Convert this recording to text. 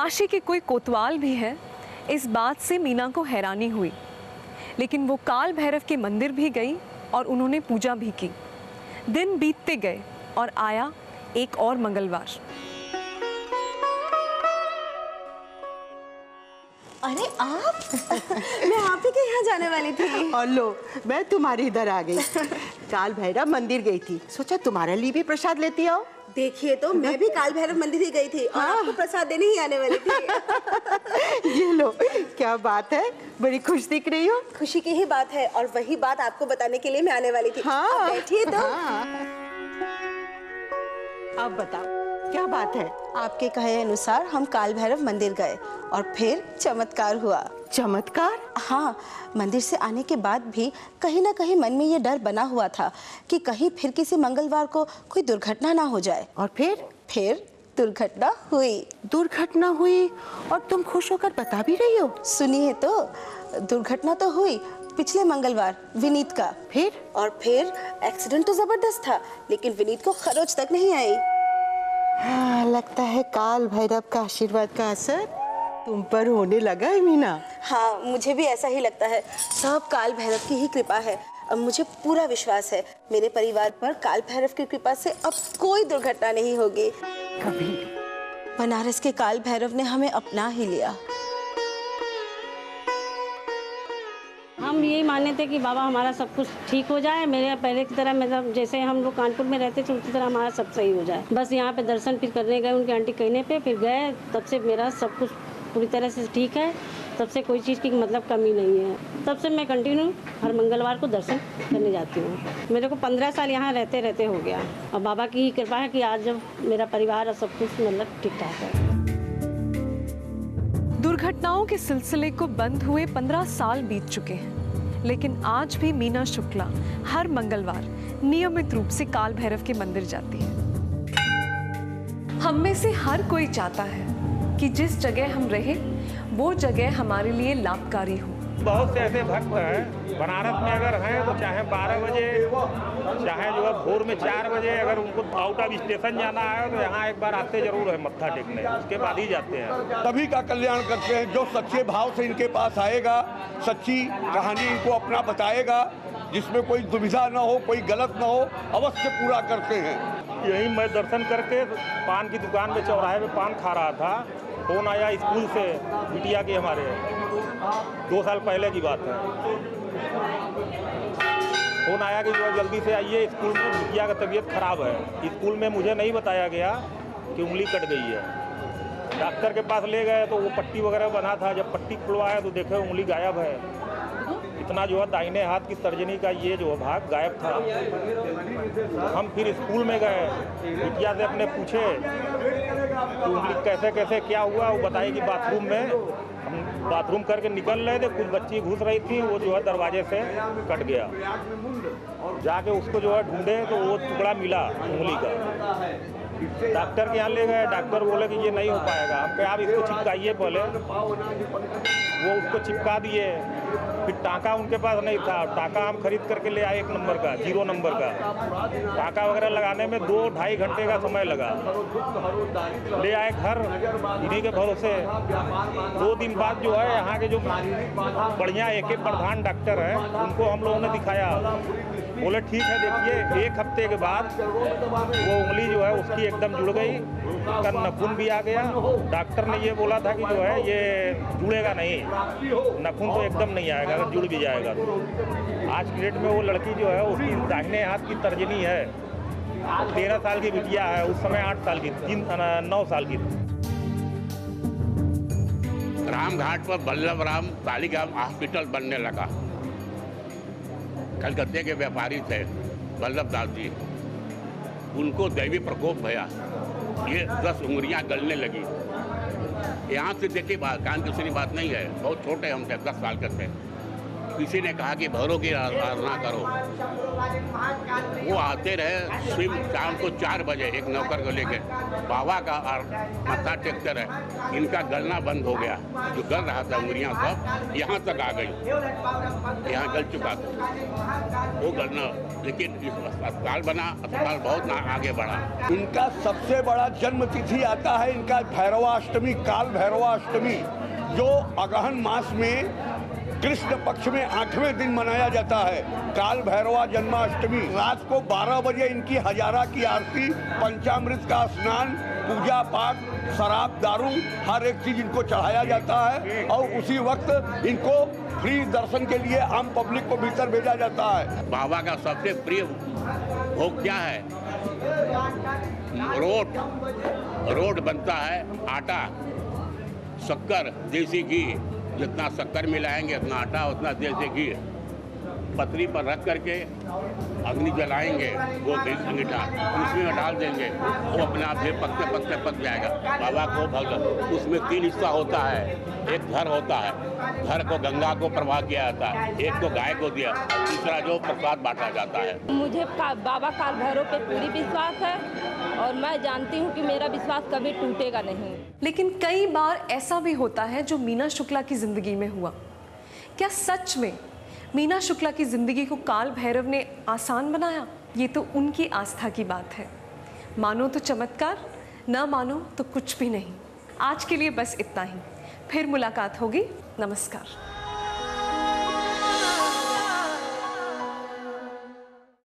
काशी के कोई कोतवाल भी है, इस बात से मीना को हैरानी हुई। लेकिन वो काल भैरव के मंदिर भी गई और उन्होंने पूजा भी की। दिन बीतते गए और आया एक और मंगलवार। अरे आप मैं आप ही के यहाँ जाने वाली थी। और लो, मैं तुम्हारे इधर आ गई। काल भैरव मंदिर गई थी, सोचा तुम्हारे लिए भी प्रसाद लेती आओ। देखिए तो मैं भी काल भैरव मंदिर ही गई थी और आपको प्रसाद देने ही आने वाली थी। ये लो, क्या बात है, बड़ी खुश दिख रही हो। खुशी की ही बात है और वही बात आपको बताने के लिए मैं आने वाली थी। हाँ। आप बैठिए तो। हाँ। अब बताओ क्या बात है। आपके कहे अनुसार हम काल भैरव मंदिर गए और फिर चमत्कार हुआ। चमत्कार? हाँ, मंदिर से आने के बाद भी कहीं ना कहीं मन में ये डर बना हुआ था कि कहीं फिर किसी मंगलवार को कोई दुर्घटना ना हो जाए। और फिर दुर्घटना हुई। दुर्घटना हुई और तुम खुश होकर बता भी रही हो। सुनिए तो, दुर्घटना तो हुई पिछले मंगलवार विनीत का। फिर एक्सीडेंट तो जबरदस्त था, लेकिन विनीत को खरोच तक नहीं आई। हाँ, लगता है काल भैरव का आशीर्वाद का असर तुम पर होने लगा है मीना। हाँ, मुझे भी ऐसा ही लगता है। सब काल भैरव की ही कृपा है। अब मुझे पूरा विश्वास है मेरे परिवार पर काल भैरव की कृपा से अब कोई दुर्घटना नहीं होगी। कभी बनारस के काल भैरव ने हमें अपना ही लिया। हम यही माने थे कि बाबा हमारा सब कुछ ठीक हो जाए, मेरे पहले की तरह, मतलब जैसे हम लोग कानपुर में रहते थे उसी तरह हमारा सब सही हो जाए। बस यहाँ पे दर्शन फिर करने गए उनके आंटी कहने पे, फिर गए, तब से मेरा सब कुछ पूरी तरह से ठीक है। तब से कोई चीज़ की मतलब कमी नहीं है। तब से मैं कंटिन्यू हर मंगलवार को दर्शन करने जाती हूँ। मेरे को 15 साल यहाँ रहते रहते हो गया और बाबा की ही कृपा है कि आज जब मेरा परिवार और सब कुछ मतलब ठीक ठाक है। दुर्घटनाओं के सिलसिले को बंद हुए 15 साल बीत चुके हैं, लेकिन आज भी मीना शुक्ला हर मंगलवार नियमित रूप से काल भैरव के मंदिर जाती है। हम में से हर कोई चाहता है कि जिस जगह हम रहे वो जगह हमारे लिए लाभकारी हो। बहुत से ऐसे भक्त हैं बनारस में, अगर हैं तो चाहे 12 बजे, चाहे जो है भोर में 4 बजे, अगर उनको आउट ऑफ स्टेशन जाना है तो यहाँ एक बार आते जरूर है मत्था टेकने, उसके बाद ही जाते हैं। सभी का कल्याण करते हैं। जो सच्चे भाव से इनके पास आएगा, सच्ची कहानी इनको अपना बताएगा, जिसमें कोई दुविधा न हो, कोई गलत न हो, अवश्य पूरा करते हैं। यही मैं दर्शन करके पान की दुकान पे चौराहे पे पान खा रहा था, फोन आया स्कूल से, बिटिया के हमारे 2 साल पहले की बात है। फोन आया कि जो जल्दी से आइए, स्कूल में बिटिया का तबीयत खराब है। स्कूल में मुझे नहीं बताया गया कि उंगली कट गई है। डॉक्टर के पास ले गए तो वो पट्टी वगैरह बना था। जब पट्टी खुलवाया तो देखे उंगली गायब है। इतना जो है दाहिने हाथ की तर्जनी का ये जो भाग गायब था। हम फिर स्कूल में गए, बिटिया से अपने पूछे कि उंगली कैसे कैसे क्या हुआ। वो बताए कि बाथरूम में हम बाथरूम करके निकल रहे थे, कुछ बच्ची घुस रही थी, वो जो है दरवाजे से कट गया। जाके उसको जो है ढूंढे तो वो टुकड़ा मिला उंगली का। डॉक्टर के यहाँ ले गए, डॉक्टर बोले कि ये नहीं हो पाएगा। हम कहे आप इसको चिपकाइए पहले। वो उसको चिपका दिए। फिर टाँका उनके पास नहीं था, टाँका हम खरीद करके ले आए 1 नंबर का, 0 नंबर का। टाँका वगैरह लगाने में 2-2.5 घंटे का समय लगा। ले आए घर, इन्हीं के भरोसे। 2 दिन बाद जो है यहाँ के जो बढ़िया एक प्रधान डॉक्टर है उनको हम लोगों ने दिखाया। बोले ठीक है, देखिए 1 हफ्ते के बाद वो उंगली जो है उसकी एकदम जुड़ गई, उसका नाखून भी आ गया। डॉक्टर ने ये बोला था कि जो है ये जुड़ेगा नहीं, नाखून तो एकदम नहीं आएगा अगर जुड़ भी जाएगा तो। आज की डेट में वो लड़की जो है उसकी दाहिने हाथ की तर्जनी है। 13 साल की बिटिया है, उस समय 8 साल की, 9 साल की थी। रामघाट पर बल्लभ राम तालीग्राम हॉस्पिटल बनने लगा। कलकत्ते के व्यापारी थे बल्लभ दास जी, उनको दैवी प्रकोप भया, ये 10 उंगलियां गलने लगी। यहाँ से देखिए कान की सुनी बात नहीं है, बहुत छोटे हम थे, 10 साल के थे। किसी ने कहा कि भैरव की आराधना करो, वो आते रहे स्वयं शाम को 4 बजे एक नौकर को लेकर बाबा का मत्था टेकते रहे। इनका गलना बंद हो गया, जो गल रहा था उंगलियां सब यहाँ तक आ गई, यहाँ गल चुका था वो गलना। लेकिन अस्पताल बना, अस्पताल बहुत आगे बढ़ा। इनका सबसे बड़ा जन्म तिथि आता है इनका भैरवाष्टमी, काल भैरवाष्टमी, जो अगहन मास में कृष्ण पक्ष में 8वें दिन मनाया जाता है। काल भैरवा जन्माष्टमी रात को 12 बजे इनकी हजारा की आरती, पंचामृत का स्नान, पूजा पाठ, शराब दारू हर एक चीज इनको चढ़ाया जाता है और उसी वक्त इनको फ्री दर्शन के लिए आम पब्लिक को भीतर भेजा जाता है। बाबा का सबसे प्रिय भोग क्या है? रोट बनता है, आटा, शक्कर, देसी घी, जितना शक्कर मिलाएंगे उतना आटा उतना देसी घी पतरी पर रख करके अग्नि जलाएंगे, वो अंगीठा उसमें डाल देंगे, वो अपने आप से पकते पकते पक जाएगा। बाबा को भगत उसमें 3 हिस्सा होता है, एक घर होता है, घर को गंगा को प्रवाह किया जाता है, एक को गाय को दिया, दूसरा जो प्रसाद बांटा जाता है। मुझे बाबा काल भैरव पे पूरी विश्वास है और मैं जानती हूँ कि मेरा विश्वास कभी टूटेगा नहीं। लेकिन कई बार ऐसा भी होता है जो मीना शुक्ला की जिंदगी में हुआ। क्या सच में मीना शुक्ला की जिंदगी को काल भैरव ने आसान बनाया? ये तो उनकी आस्था की बात है। मानो तो चमत्कार, ना मानो तो कुछ भी नहीं। आज के लिए बस इतना ही, फिर मुलाकात होगी। नमस्कार।